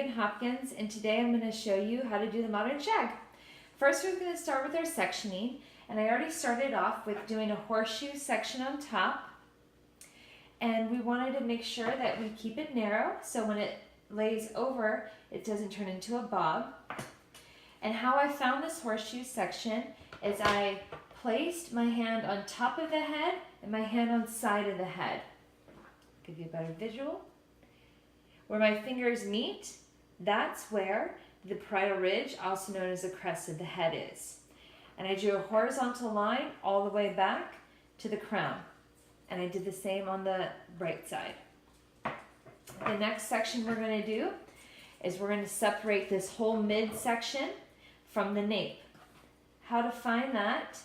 Hopkins, and today I'm going to show you how to do the modern shag. First, we're going to start with our sectioning, and I already started off with doing a horseshoe section on top, and we wanted to make sure that we keep it narrow so when it lays over it doesn't turn into a bob. And how I found this horseshoe section is I placed my hand on top of the head and my hand on the side of the head. Give you a better visual. Where my fingers meet, that's where the parietal ridge, also known as the crest of the head, is. And I drew a horizontal line all the way back to the crown. And I did the same on the right side. The next section we're going to do is we're going to separate this whole midsection from the nape. How to find that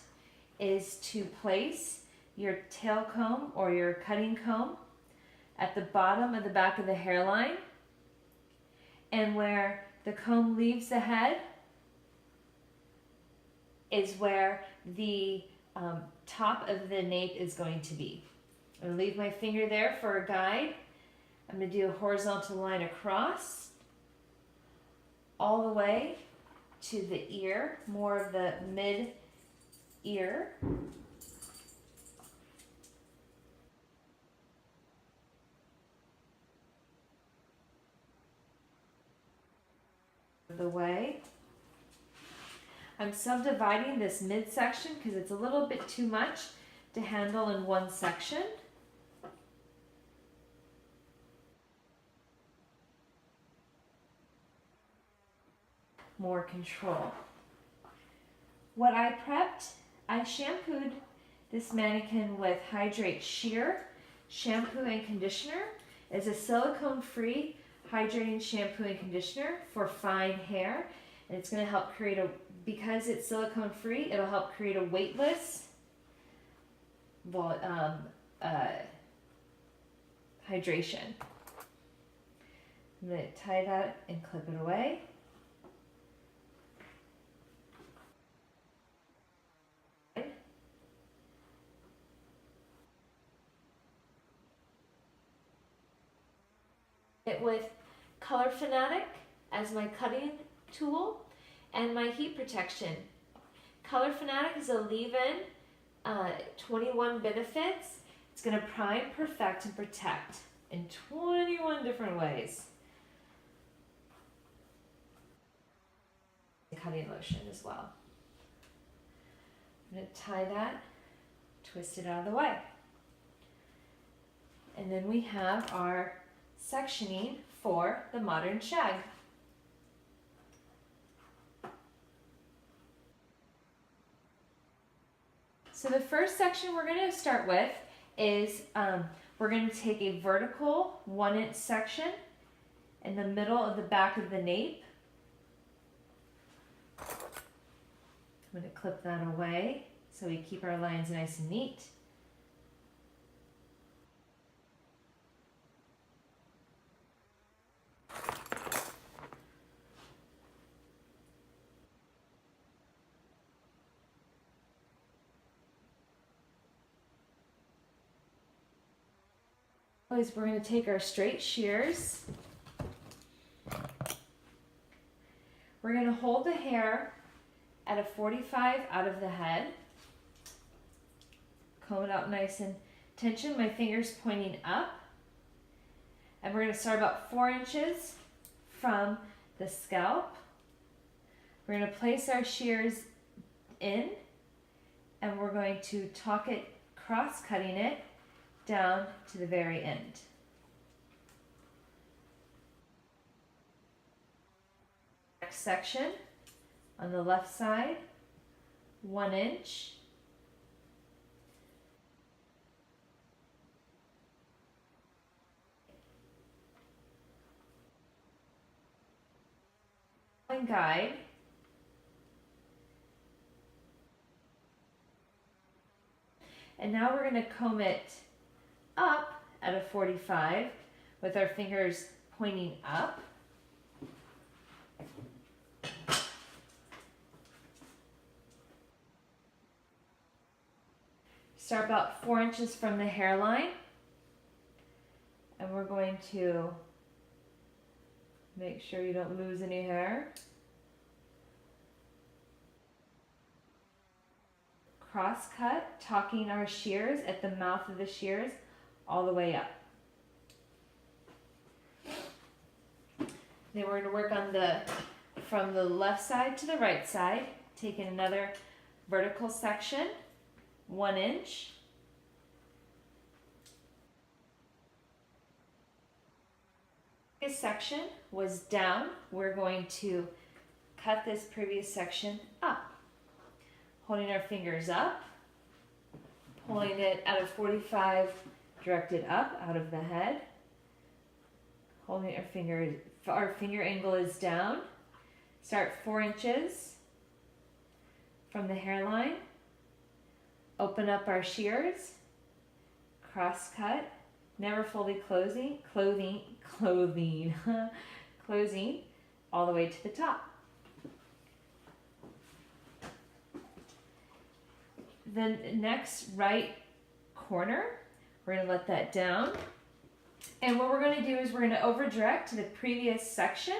is to place your tail comb or your cutting comb at the bottom of the back of the hairline, and where the comb leaves the head is where the top of the nape is going to be. I'm going to leave my finger there for a guide. I'm going to do a horizontal line across all the way to the ear, more of the mid-ear. The way. I'm subdividing this midsection because it's a little bit too much to handle in one section. More control. What I prepped, I shampooed this mannequin with Hydrate Sheer shampoo and conditioner. It's a silicone-free hydrating shampoo and conditioner for fine hair, and it's going to help create because it's silicone free, it'll help create a weightless hydration. I'm going to tie that and clip it away. It with Color Fanatic as my cutting tool and my heat protection. Color Fanatic is a leave-in, 21 benefits. It's going to prime, perfect, and protect in 21 different ways. Cutting lotion as well. I'm going to tie that, twist it out of the way. And then we have our sectioning for the modern shag. So the first section we're going to start with is we're going to take a vertical 1-inch section in the middle of the back of the nape. I'm going to clip that away so we keep our lines nice and neat. We're going to take our straight shears. We're going to hold the hair at a 45 out of the head. Comb it out nice and tension, my fingers pointing up. And we're going to start about 4 inches from the scalp. We're going to place our shears in, and we're going to tuck it, cross-cutting it down to the very end. Next section on the left side, 1 inch. And guide. And now we're going to comb it up at a 45 with our fingers pointing up. Start about 4 inches from the hairline, and we're going to Make sure you don't lose any hair. Cross cut, tucking our shears at the mouth of the shears all the way up. Then we're going to work on from the left side to the right side, taking another vertical section, 1 inch. This section was down. We're going to cut this previous section up. Holding our fingers up, pulling it out of 45, directed up out of the head. Holding our finger angle is down. Start 4 inches from the hairline. Open up our shears, cross cut, never fully closing all the way to the top. Then next right corner, we're going to let that down. And what we're going to do is we're going to over direct to the previous section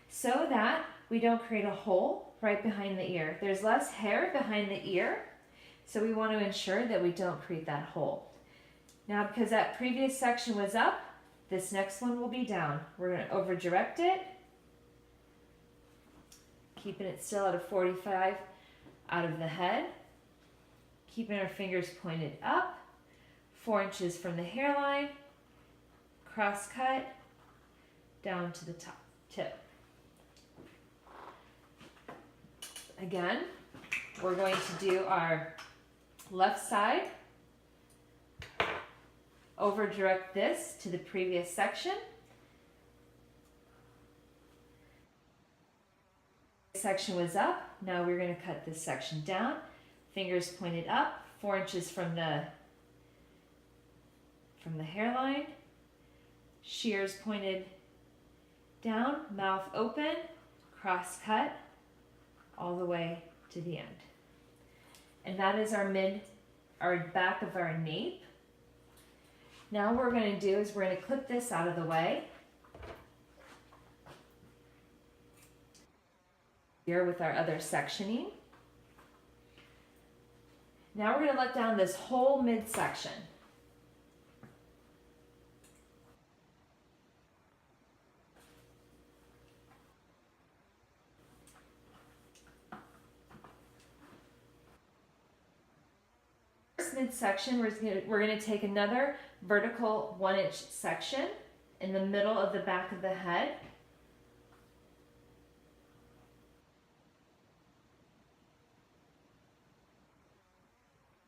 so that we don't create a hole right behind the ear. There's less hair behind the ear, so we want to ensure that we don't create that hole. Now, because that previous section was up, this next one will be down. We're going to over direct it, keeping it still at a 45 out of the head, keeping our fingers pointed up, 4 inches from the hairline, cross cut, down to the top tip. Again, we're going to do our left side, over direct this to the previous section. This section was up, now we're going to cut this section down, fingers pointed up, 4 inches from the hairline, shears pointed down, mouth open, cross cut, all the way to the end. And that is our back of our nape. Now what we're going to do is we're going to clip this out of the way. Here with our other sectioning. Now we're going to let down this whole midsection. Midsection, we're going to take another vertical 1 inch section in the middle of the back of the head.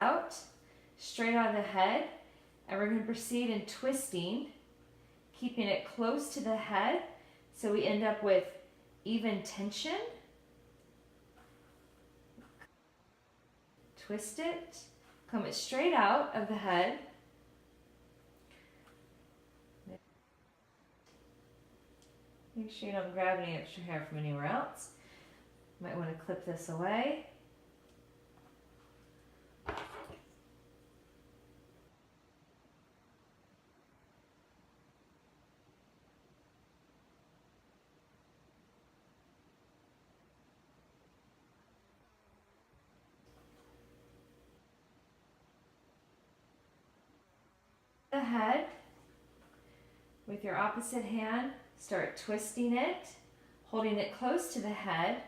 Out, straight out of the head, and we're going to proceed in twisting, keeping it close to the head so we end up with even tension. Twist it. Comb it straight out of the head. Make sure you don't grab any extra hair from anywhere else. Might want to clip this away. The head with your opposite hand, start twisting it, holding it close to the head.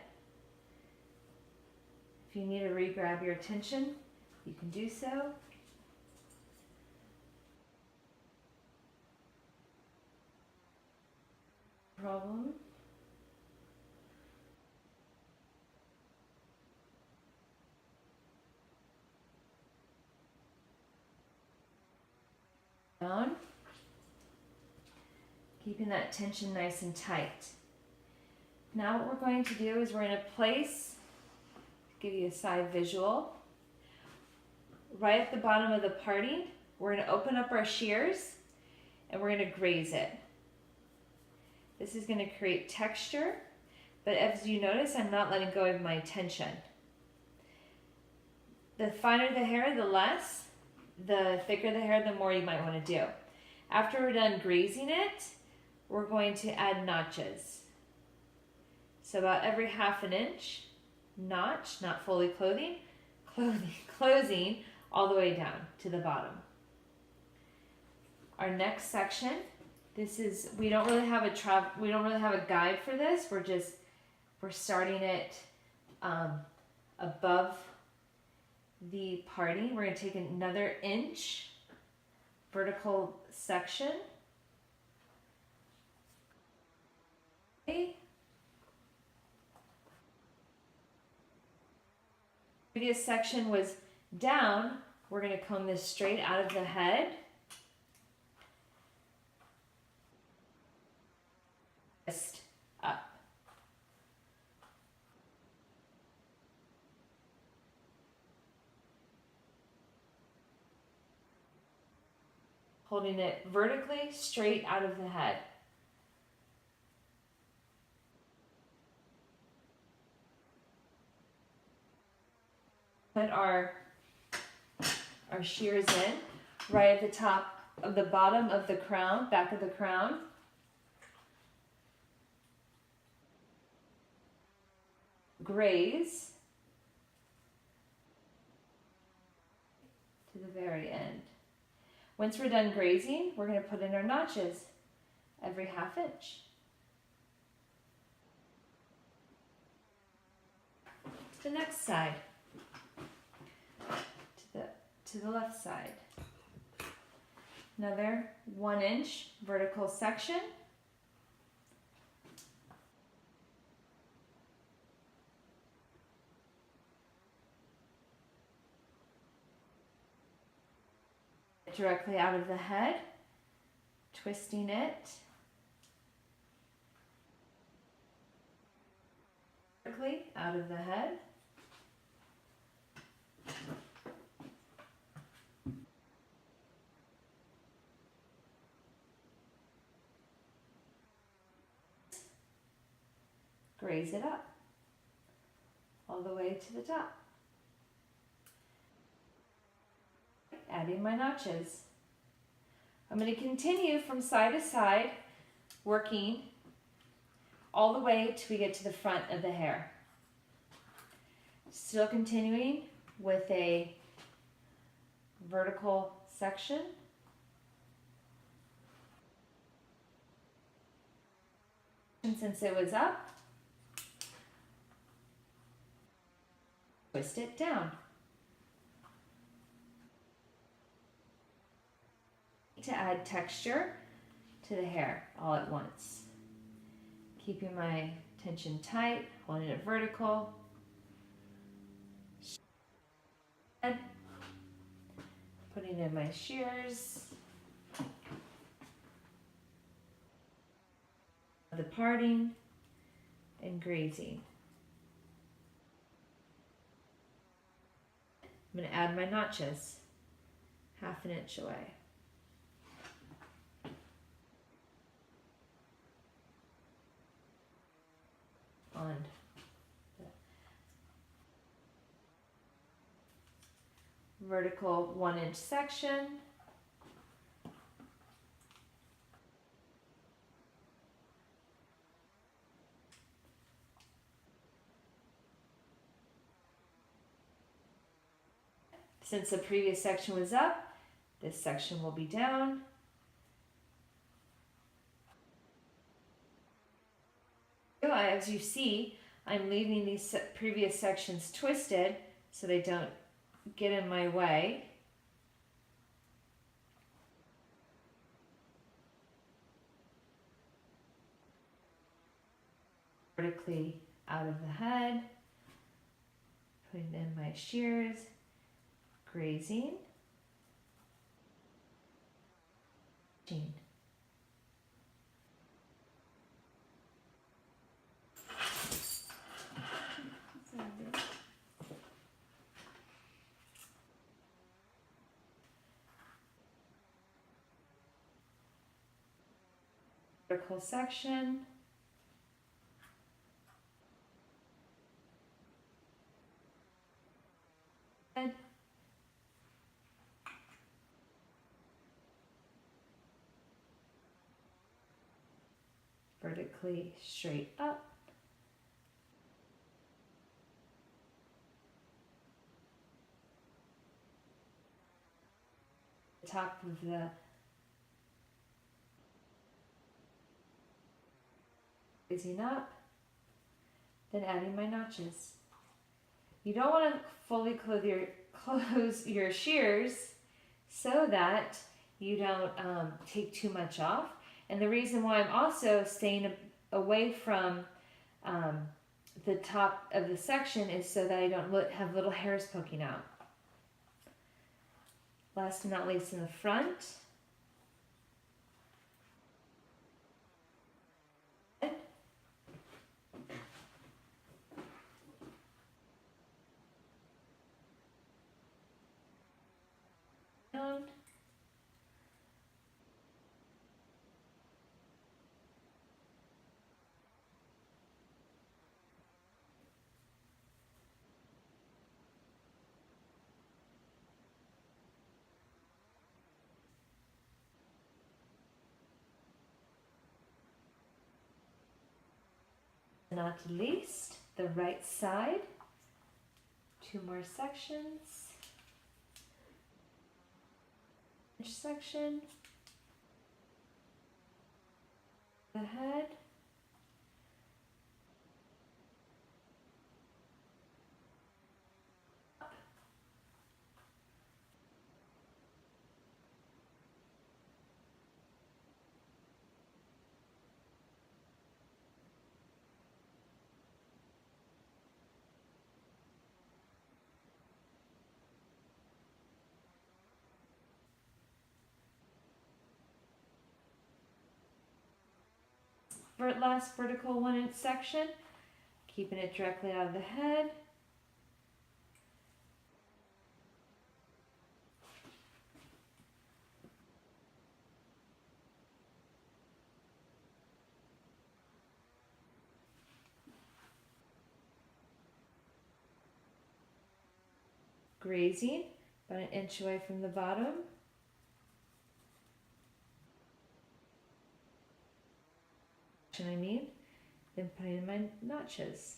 If you need to re-grab your attention, you can do so. Problem. Down. Keeping that tension nice and tight. Now what we're going to do is we're going to place, give you a side visual, right at the bottom of the parting, we're going to open up our shears and we're going to graze it. This is going to create texture, but as you notice, I'm not letting go of my tension. The finer the hair, the less. The thicker the hair, the more you might want to do. After we're done grazing it, we're going to add notches. So about every 1/2 inch notch, not fully closing all the way down to the bottom. Our next section, we don't really have a guide for this. We're starting it above the parting. We're going to take another inch vertical section. Okay. Previous section was down. We're going to comb this straight out of the head. Just up. Holding it vertically straight out of the head. Put our shears in right at the top of the bottom of the crown, back of the crown. Graze to the very end. Once we're done grazing, we're going to put in our notches every 1/2 inch. To the next side, to the left side. Another 1 inch vertical section. Directly out of the head, twisting it vertically out of the head. Graze it up all the way to the top. Adding my notches. I'm going to continue from side to side, working all the way till we get to the front of the hair. Still continuing with a vertical section. And since it was up, twist it down. To add texture to the hair all at once. Keeping my tension tight, holding it vertical. Putting in my shears. The parting and grazing. I'm going to add my notches 1/2 inch away. On the vertical 1 inch section. Since the previous section was up, this section will be down. As you see, I'm leaving these previous sections twisted so they don't get in my way. Vertically out of the head, putting in my shears, grazing. Vertical section. And vertically straight up. The top of the raising up, then adding my notches. You don't want to fully close your shears so that you don't take too much off. And the reason why I'm also staying away from the top of the section is so that I don't have little hairs poking out. Last but not least, in the front. Down. Not least, the right side. 2 more sections. Each section. The head. Last vertical 1-inch section, keeping it directly out of the head. Grazing about 1 inch away from the bottom. I mean, then putting in my notches.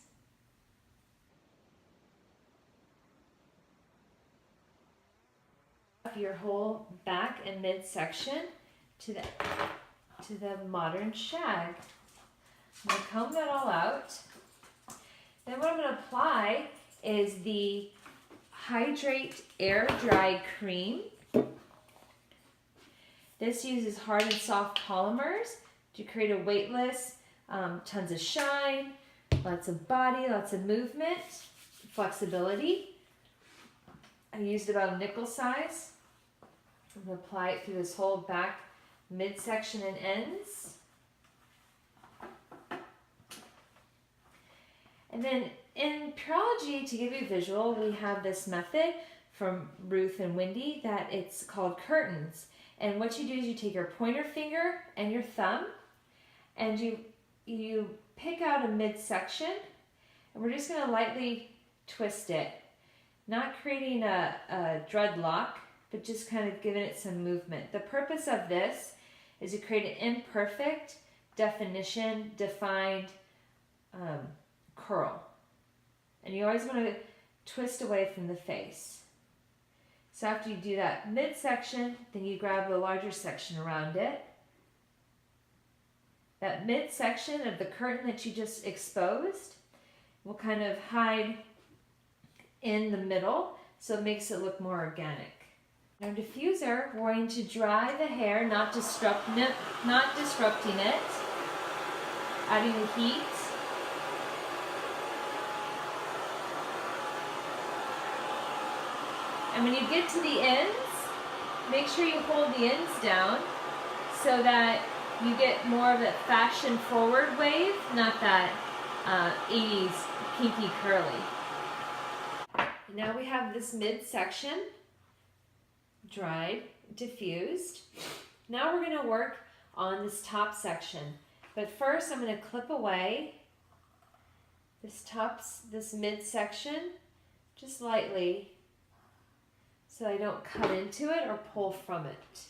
Your whole back and midsection to the modern shag. I'm going to comb that all out. Then what I'm going to apply is the Hydrate Air Dry Cream. This uses hard and soft polymers to create a weightless, tons of shine, lots of body, lots of movement, flexibility. I used about a nickel size. I'm going to apply it through this whole back midsection and ends. And then in Pureology, to give you a visual, we have this method from Ruth and Wendy that it's called curtains. And what you do is you take your pointer finger and your thumb and you pick out a midsection, and we're just going to lightly twist it, not creating a dreadlock, but just kind of giving it some movement. The purpose of this is to create an imperfect, defined curl. And you always want to twist away from the face. So after you do that midsection, then you grab a larger section around it. That midsection of the curtain that you just exposed will kind of hide in the middle, so it makes it look more organic. Our diffuser, we're going to dry the hair, not disrupting it, adding the heat. And when you get to the ends, make sure you hold the ends down so that you get more of that fashion forward wave, not that 80s kinky curly. Now we have this midsection dried, diffused. Now we're going to work on this top section. But first I'm going to clip away this midsection just lightly so I don't cut into it or pull from it.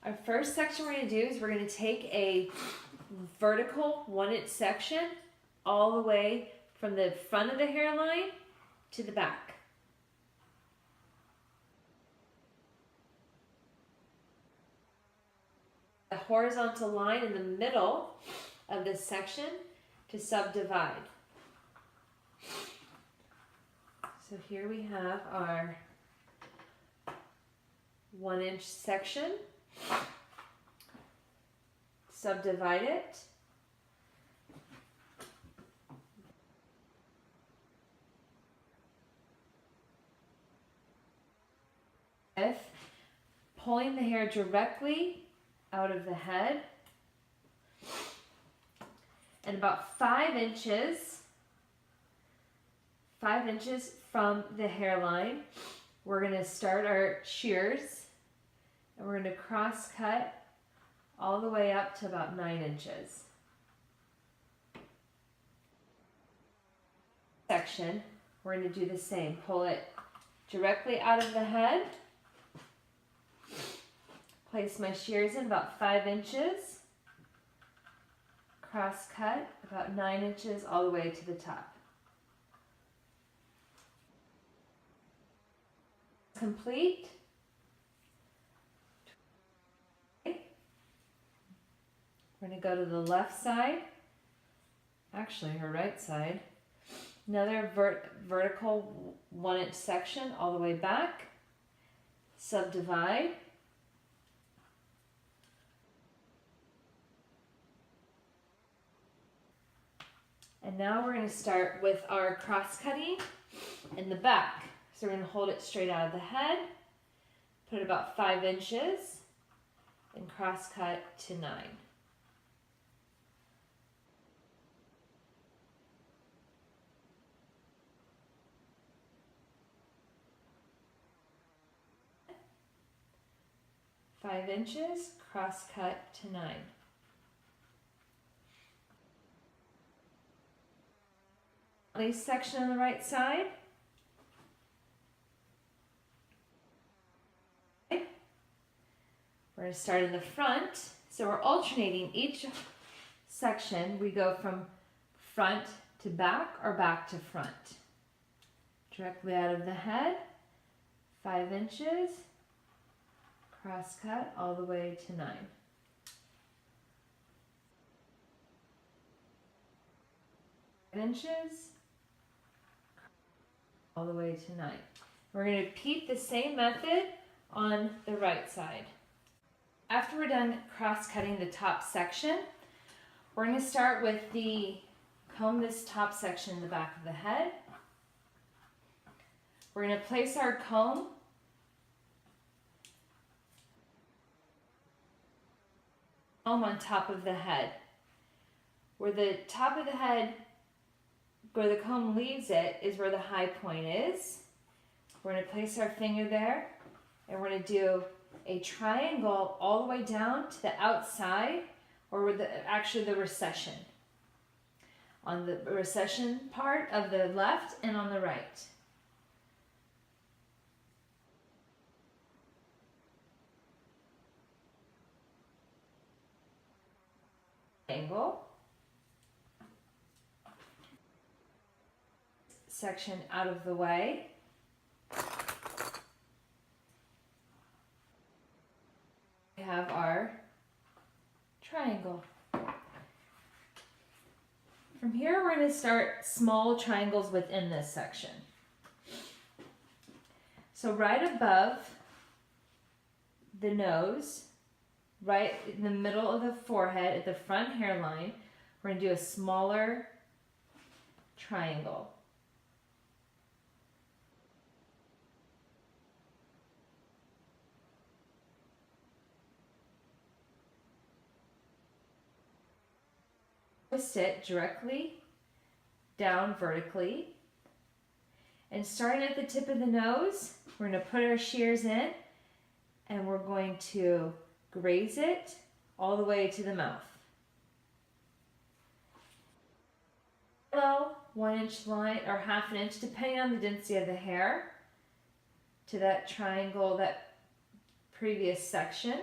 Our first section we're going to do is we're going to take a vertical 1-inch section all the way from the front of the hairline to the back. The horizontal line in the middle of this section to subdivide. So here we have our 1-inch section. Subdivide it. With pulling the hair directly out of the head and about 5 inches from the hairline, we're going to start our shears, and we're going to cross cut all the way up to about 9 inches. Section, we're going to do the same. Pull it directly out of the head. Place my shears in about 5 inches. Cross cut about 9 inches all the way to the top. Complete. Okay. We're going to go to the left side, actually her right side. Another vertical 1-inch section all the way back. Subdivide. And now we're going to start with our cross cutting in the back. So we're going to hold it straight out of the head, put it about 5 inches, and cross cut to 9. Five inches, cross cut to 9. Lace section on the right side. Okay. We're going to start in the front. So we're alternating each section. We go from front to back or back to front. Directly out of the head, 5 inches, cross cut all the way to 9. Inches all the way to 9. We're going to repeat the same method on the right side. After we're done cross cutting the top section, we're going to start with comb this top section in the back of the head. We're going to place our comb on top of the head. Where the top of the head, where the comb leaves it, is where the high point is. We're going to place our finger there, and we're going to do a triangle all the way down to the outside, or with actually the recession. On the recession part of the left and on the right. Angle. Section out of the way. We have our triangle. From here, we're going to start small triangles within this section. So right above the nose, right in the middle of the forehead, at the front hairline, we're going to do a smaller triangle. Sit directly down vertically, and starting at the tip of the nose, we're going to put our shears in, and we're going to graze it all the way to the mouth. Below 1-inch line or ½ inch, depending on the density of the hair, to that triangle, that previous section.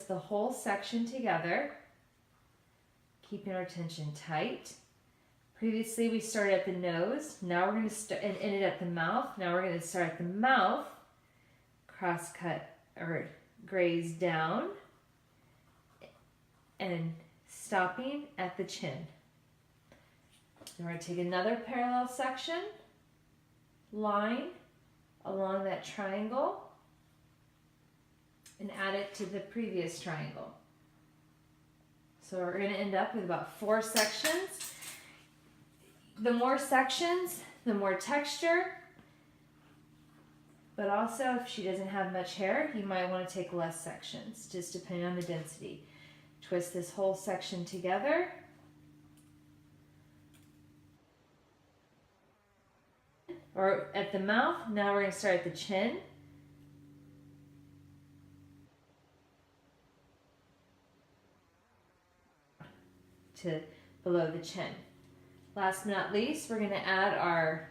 twist the whole section together, keeping our tension tight. Previously we started at the nose, now we're going to start and ended at the mouth. Now we're going to start at the mouth, cross cut or graze down, and stopping at the chin. Then we're going to take another parallel section, line along that triangle, and add it to the previous triangle. So we're going to end up with about 4 sections. The more sections, the more texture, but also if she doesn't have much hair, you might want to take less sections, just depending on the density. Twist this whole section together. Or at the mouth, now we're going to start at the chin. To below the chin. Last but not least, we're going to add our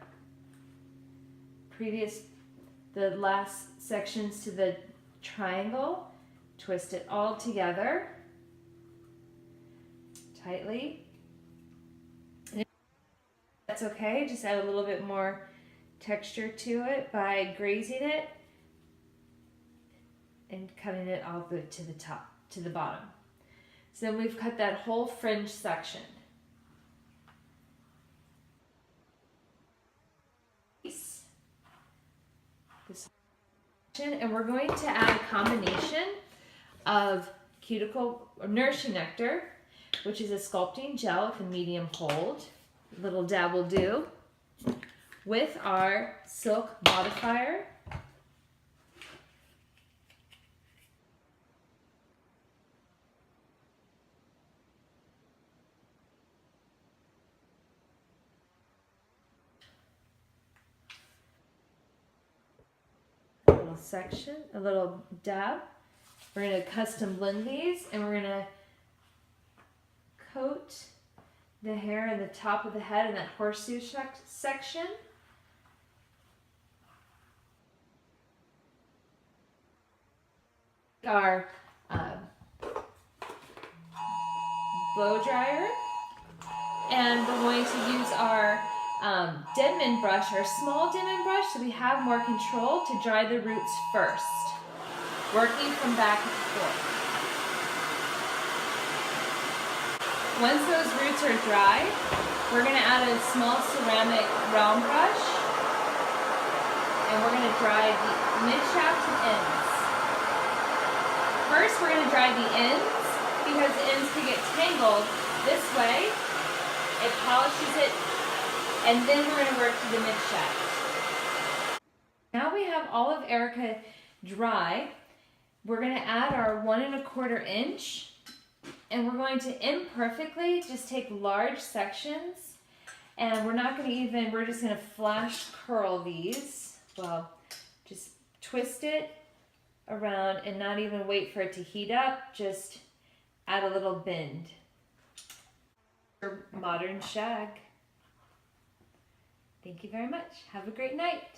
the last sections to the triangle. Twist it all together tightly. And if that's okay, just add a little bit more texture to it by grazing it and cutting it all the way to the top, to the bottom. So then we've cut that whole fringe section. And we're going to add a combination of cuticle or nourishing nectar, which is a sculpting gel with a medium hold, a little dab will do, with our silk modifier. Section, a little dab. We're going to custom blend these, and we're going to coat the hair in the top of the head in that horseshoe section. Our blow dryer, and we're going to use our Denman brush, our small Denman brush, so we have more control to dry the roots first, working from back and forth. Once those roots are dry, we're going to add a small ceramic round brush, and we're going to dry the mid-shaft and ends. First, we're going to dry the ends because the ends can get tangled. This way, it polishes it. And then we're going to work to the mid-shaft. Now we have all of Erica dry. We're going to add our 1 1/4 inch, and we're going to imperfectly just take large sections, and we're not going to even, we're just going to flash curl these. Well, just twist it around and not even wait for it to heat up, just add a little bend. Modern shag. Thank you very much. Have a great night.